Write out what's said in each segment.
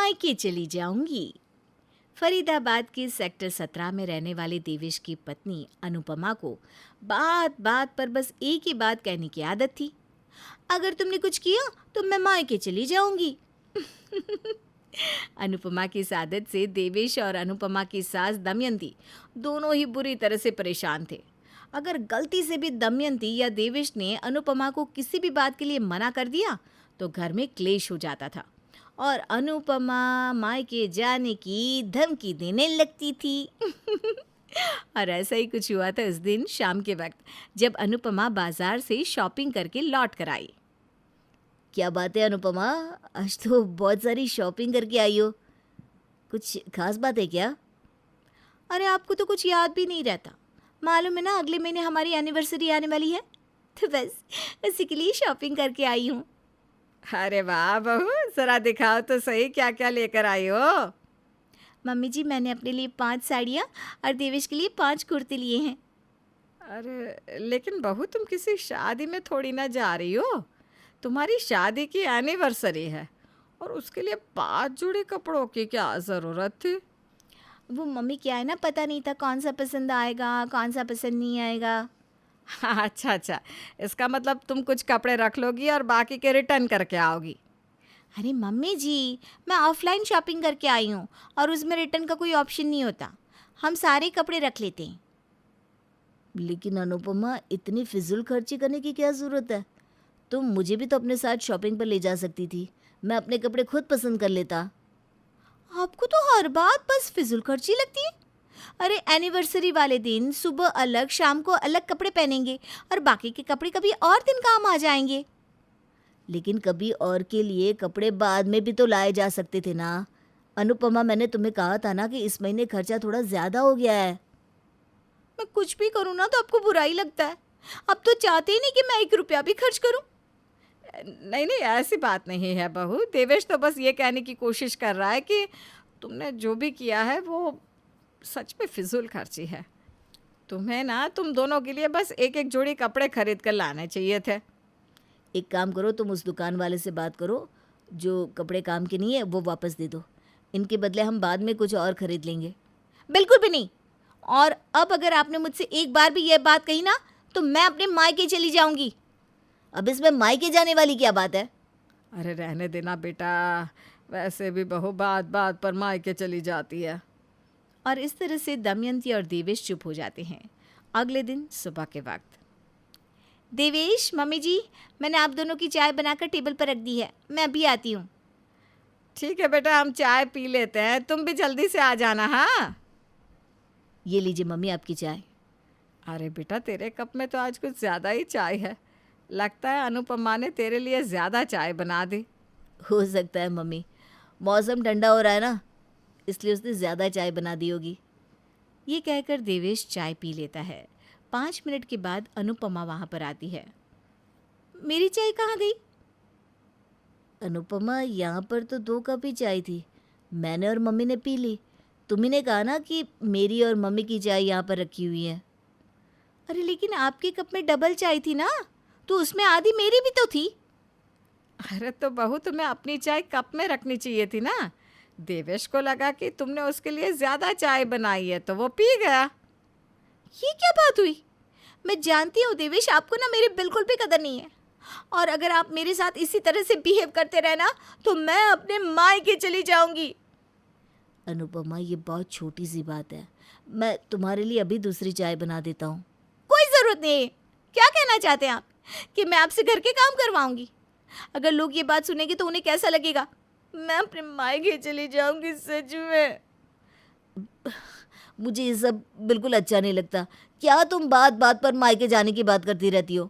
मायके चली जाऊंगी। फरीदाबाद के सेक्टर 17 में रहने वाले देवेश की पत्नी अनुपमा को बात बात पर बस एक ही बात कहने की आदत थी। अगर तुमने कुछ किया तो मैं मायके चली जाऊंगी। अनुपमा की इस आदत से देवेश और अनुपमा की सास दमयंती दोनों ही बुरी तरह से परेशान थे। अगर गलती से भी दमयंती या देवेश ने अनुपमा को किसी भी बात के लिए मना कर दिया तो घर में क्लेश हो जाता था और अनुपमा मायके जाने की धमकी देने लगती थी। और ऐसा ही कुछ हुआ था उस दिन शाम के वक्त, जब अनुपमा बाजार से शॉपिंग करके लौट कर आई। क्या बात है अनुपमा, आज तो बहुत सारी शॉपिंग करके आई हो, कुछ खास बात है क्या? अरे आपको तो कुछ याद भी नहीं रहता, मालूम है ना अगले महीने हमारी एनिवर्सरी आने वाली है, तो बस उसी के लिए शॉपिंग करके आई हूँ। अरे वाह बहू, जरा दिखाओ तो सही क्या क्या लेकर आई हो। मम्मी जी, मैंने अपने लिए 5 साड़ियाँ और देवेश के लिए 5 कुर्ते लिए हैं। अरे लेकिन बहू, तुम किसी शादी में थोड़ी ना जा रही हो, तुम्हारी शादी की एनिवर्सरी है और उसके लिए 5 जोड़े कपड़ों की क्या ज़रूरत थी? वो मम्मी, क्या है ना, पता नहीं था कौन सा पसंद आएगा कौन सा पसंद नहीं आएगा। अच्छा अच्छा, इसका मतलब तुम कुछ कपड़े रख लोगी और बाकी के रिटर्न करके आओगी। अरे मम्मी जी, मैं ऑफलाइन शॉपिंग करके आई हूँ और उसमें रिटर्न का कोई ऑप्शन नहीं होता, हम सारे कपड़े रख लेते हैं। लेकिन अनुपमा, इतनी फिजूल खर्ची करने की क्या ज़रूरत है? तुम मुझे भी तो अपने साथ शॉपिंग पर ले जा सकती थी, मैं अपने कपड़े खुद पसंद कर लेता। आपको तो हर बात बस फिजूल खर्ची लगती है। अरे एनिवर्सरी वाले दिन सुबह अलग शाम को अलग कपड़े पहनेंगे और बाकी के कपड़े कभी और दिन काम आ जाएंगे। लेकिन कभी और के लिए कपड़े बाद में भी तो लाए जा सकते थे ना अनुपमा, मैंने तुम्हें कहा था ना कि इस महीने खर्चा थोड़ा ज़्यादा हो गया है। मैं कुछ भी करूँ ना तो आपको बुरा ही लगता है, अब तो चाहते ही नहीं कि मैं 1 रुपया भी खर्च करूँ। नहीं नहीं, ऐसी बात नहीं है बहू, देवेश तो बस ये कहने की कोशिश कर रहा है कि तुमने जो भी किया है वो सच में फिजूल खर्ची है। तुम्हें ना तुम दोनों के लिए बस एक एक जोड़ी कपड़े खरीद कर लाने चाहिए थे। एक काम करो, तुम उस दुकान वाले से बात करो, जो कपड़े काम के नहीं है वो वापस दे दो, इनके बदले हम बाद में कुछ और खरीद लेंगे। बिल्कुल भी नहीं, और अब अगर आपने मुझसे एक बार भी यह बात कही ना तो मैं अपने मायके चली जाऊंगी। अब इसमें मायके जाने वाली क्या बात है? अरे रहने देना बेटा, वैसे भी बहू बात बात पर मायके चली जाती है। और इस तरह से दमयंती और देवेश चुप हो जाते हैं। अगले दिन सुबह के वक्त, देवेश, मम्मी जी, मैंने आप दोनों की चाय बनाकर टेबल पर रख दी है, मैं अभी आती हूँ। ठीक है बेटा, हम चाय पी लेते हैं, तुम भी जल्दी से आ जाना। हाँ, ये लीजिए मम्मी आपकी चाय। अरे बेटा, तेरे कप में तो आज कुछ ज़्यादा ही चाय है, लगता है अनुपमा ने तेरे लिए ज़्यादा चाय बना दी। हो सकता है मम्मी, मौसम ठंडा हो रहा है ना, इसलिए उसने ज़्यादा चाय बना दी होगी। ये कहकर देवेश चाय पी लेता है। 5 मिनट के बाद अनुपमा वहाँ पर आती है। मेरी चाय कहाँ गई? अनुपमा, यहाँ पर तो 2 कप ही चाय थी, मैंने और मम्मी ने पी ली, तुम्ही ने कहा ना कि मेरी और मम्मी की चाय यहाँ पर रखी हुई है। अरे लेकिन आपके कप में डबल चाय थी ना, तो उसमें आधी मेरी भी तो थी। अरे तो बहू, तुम्हें अपनी चाय कप में रखनी चाहिए थी ना, देवेश को लगा कि तुमने उसके लिए ज़्यादा चाय बनाई है तो वो पी गया। ये क्या बात हुई? मैं जानती हूँ देवेश, आपको ना मेरी बिल्कुल भी कदर नहीं है, और अगर आप मेरे साथ इसी तरह से बिहेव करते रहना तो मैं अपने मायके चली जाऊंगी। अनुपमा, ये बहुत छोटी सी बात है, मैं तुम्हारे लिए अभी दूसरी चाय बना देता हूँ। कोई ज़रूरत नहीं है। क्या कहना चाहते हैं आप कि मैं आपसे घर के काम करवाऊंगी? अगर लोग ये बात सुनेंगे तो उन्हें कैसा लगेगा? मैं अपने मायके चली जाऊंगी, सच में। मुझे ये सब बिल्कुल अच्छा नहीं लगता, क्या तुम बात बात पर मायके जाने की बात करती रहती हो?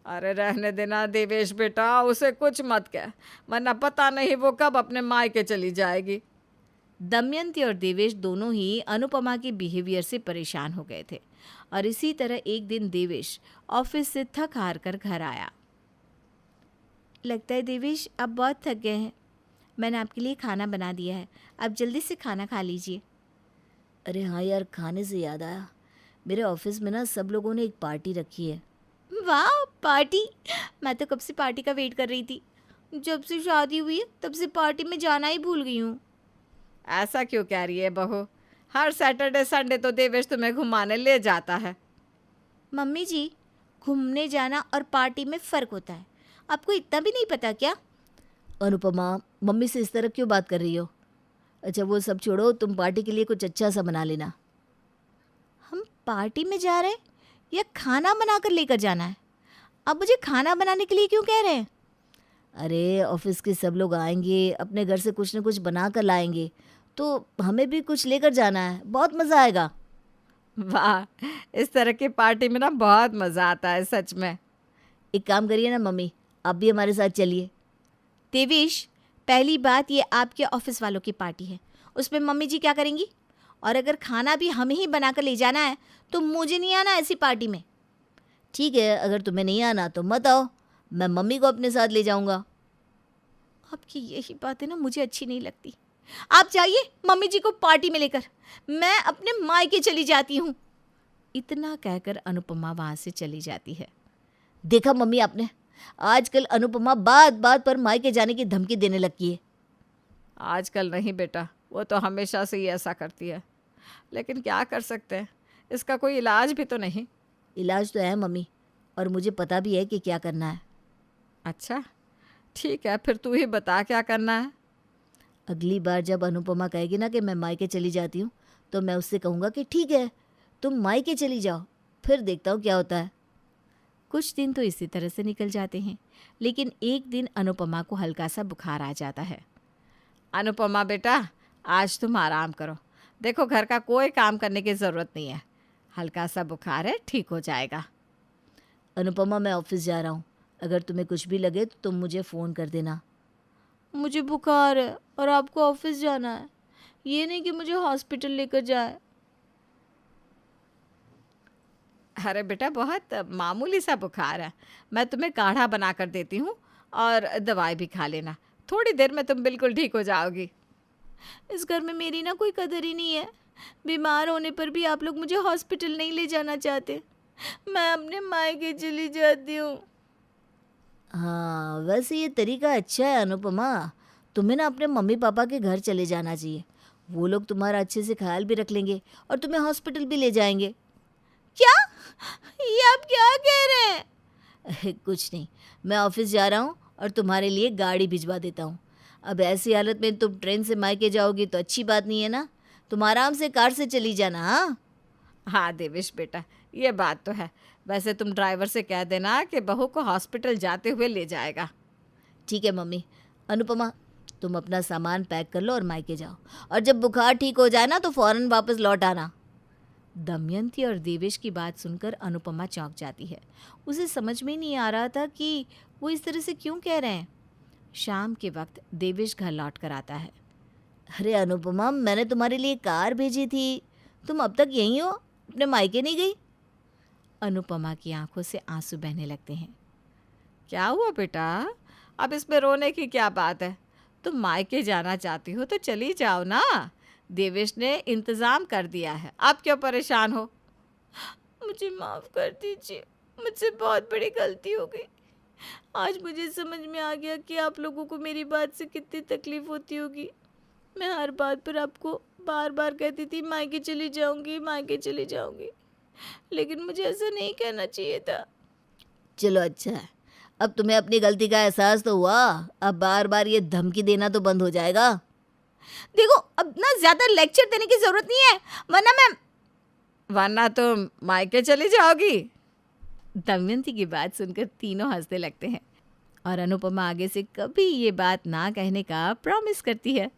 अरे रहने देना देवेश बेटा, उसे कुछ मत कह, वरना पता नहीं वो कब अपने मायके चली जाएगी। दमयंती और देवेश दोनों ही अनुपमा के बिहेवियर से परेशान हो गए थे और इसी तरह एक दिन देवेश ऑफिस से थक हार कर घर आया। लगता है देवेश अब बहुत थक गए हैं, मैंने आपके लिए खाना बना दिया है, आप जल्दी से खाना खा लीजिए। अरे हाँ यार, खाने से याद आया, मेरे ऑफिस में ना सब लोगों ने एक पार्टी रखी है। वाह पार्टी, मैं तो कब से पार्टी का वेट कर रही थी, जब से शादी हुई है तब से पार्टी में जाना ही भूल गई हूँ। ऐसा क्यों कह रही है बहू? हर सैटरडे संडे तो देवेश तुम्हें घुमाने ले जाता है। मम्मी जी, घूमने जाना और पार्टी में फ़र्क होता है, आपको इतना भी नहीं पता क्या? अनुपमा, मम्मी से इस तरह क्यों बात कर रही हो? अच्छा वो सब छोड़ो, तुम पार्टी के लिए कुछ अच्छा सा बना लेना। हम पार्टी में जा रहे हैं या खाना बनाकर लेकर जाना है? अब मुझे खाना बनाने के लिए क्यों कह रहे हैं? अरे ऑफिस के सब लोग आएंगे, अपने घर से कुछ न कुछ बना कर लाएंगे, तो हमें भी कुछ लेकर जाना है, बहुत मज़ा आएगा। वाह, इस तरह की पार्टी में ना बहुत मज़ा आता है सच में। एक काम करिए ना मम्मी, आप भी हमारे साथ चलिए। देवेश, पहली बात ये आपके ऑफिस वालों की पार्टी है, उसमें मम्मी जी क्या करेंगी? और अगर खाना भी हमें ही बनाकर ले जाना है तो मुझे नहीं आना ऐसी पार्टी में। ठीक है, अगर तुम्हें नहीं आना तो मत आओ, मैं मम्मी को अपने साथ ले जाऊंगा। आपकी यही बातें ना मुझे अच्छी नहीं लगती। आप जाइए मम्मी जी को पार्टी में लेकर, मैं अपने मायके चली जाती हूँ। इतना कहकर अनुपमा वहाँ से चली जाती है। देखा मम्मी आपने, आजकल अनुपमा बात बात पर मायके जाने की धमकी देने लगी है। आजकल नहीं बेटा, वो तो हमेशा से ही ऐसा करती है, लेकिन क्या कर सकते हैं, इसका कोई इलाज भी तो नहीं। इलाज तो है मम्मी, और मुझे पता भी है कि क्या करना है। अच्छा ठीक है, फिर तू ही बता क्या करना है। अगली बार जब अनुपमा कहेगी ना कि मैं मायके चली जाती हूँ, तो मैं उससे कहूँगा कि ठीक है, तुम मायके चली जाओ, फिर देखता हूँ क्या होता है। कुछ दिन तो इसी तरह से निकल जाते हैं, लेकिन एक दिन अनुपमा को हल्का सा बुखार आ जाता है। अनुपमा बेटा, आज तुम आराम करो, देखो घर का कोई काम करने की ज़रूरत नहीं है, हल्का सा बुखार है, ठीक हो जाएगा। अनुपमा, मैं ऑफिस जा रहा हूँ, अगर तुम्हें कुछ भी लगे तो तुम मुझे फ़ोन कर देना। मुझे बुखार है और आपको ऑफिस जाना है, ये नहीं कि मुझे हॉस्पिटल लेकर जाए। अरे बेटा, बहुत मामूली सा बुखार है, मैं तुम्हें काढ़ा बना कर देती हूँ और दवाई भी खा लेना, थोड़ी देर में तुम बिल्कुल ठीक हो जाओगी। इस घर में मेरी ना कोई कदर ही नहीं है, बीमार होने पर भी आप लोग मुझे हॉस्पिटल नहीं ले जाना चाहते, मैं अपने मायके चली जाती हूँ। हाँ, वैसे ये तरीका अच्छा है अनुपमा, तुम्हें ना अपने मम्मी पापा के घर चले जाना चाहिए, वो लोग तुम्हारा अच्छे से ख्याल भी रख लेंगे और तुम्हें हॉस्पिटल भी ले जाएंगे। क्या? ये आप क्या कह रहे हैं? कुछ नहीं, मैं ऑफिस जा रहा हूँ और तुम्हारे लिए गाड़ी भिजवा देता हूँ। अब ऐसी हालत में तुम ट्रेन से मायके जाओगी तो अच्छी बात नहीं है ना, तुम आराम से कार से चली जाना। हाँ हाँ देवेश बेटा, ये बात तो है, वैसे तुम ड्राइवर से कह देना कि बहू को हॉस्पिटल जाते हुए ले जाएगा। ठीक है मम्मी। अनुपमा, तुम अपना सामान पैक कर लो और मायके जाओ, और जब बुखार ठीक हो जाए ना तो फ़ौरन वापस लौट आना। दमयंती और देवेश की बात सुनकर अनुपमा चौंक जाती है, उसे समझ में नहीं आ रहा था कि वो इस तरह से क्यों कह रहे हैं। शाम के वक्त देवेश घर लौट कर आता है। अरे अनुपमा, मैंने तुम्हारे लिए कार भेजी थी, तुम अब तक यहीं हो, अपने मायके नहीं गई? अनुपमा की आंखों से आंसू बहने लगते हैं। क्या हुआ बेटा, अब इसमें रोने की क्या बात है, तुम मायके जाना चाहती हो तो चली जाओ ना, देवेश ने इंतज़ाम कर दिया है, आप क्यों परेशान हो। मुझे माफ़ कर दीजिए, मुझसे बहुत बड़ी गलती हो गई, आज मुझे समझ में आ गया कि आप लोगों को मेरी बात से कितनी तकलीफ़ होती होगी। मैं हर बात पर आपको बार बार कहती थी मायके चली जाऊंगी, मायके चली जाऊंगी, लेकिन मुझे ऐसा नहीं कहना चाहिए था। चलो अच्छा है, अब तुम्हें अपनी गलती का एहसास तो हुआ, अब बार बार ये धमकी देना तो बंद हो जाएगा। देखो, अब ना ज़्यादा लेक्चर देने की ज़रूरत नहीं है, वरना तुम मायके चली जाओगी। दमयंती की बात सुनकर तीनों हंसने लगते हैं और अनुपमा आगे से कभी ये बात ना कहने का प्रॉमिस करती है।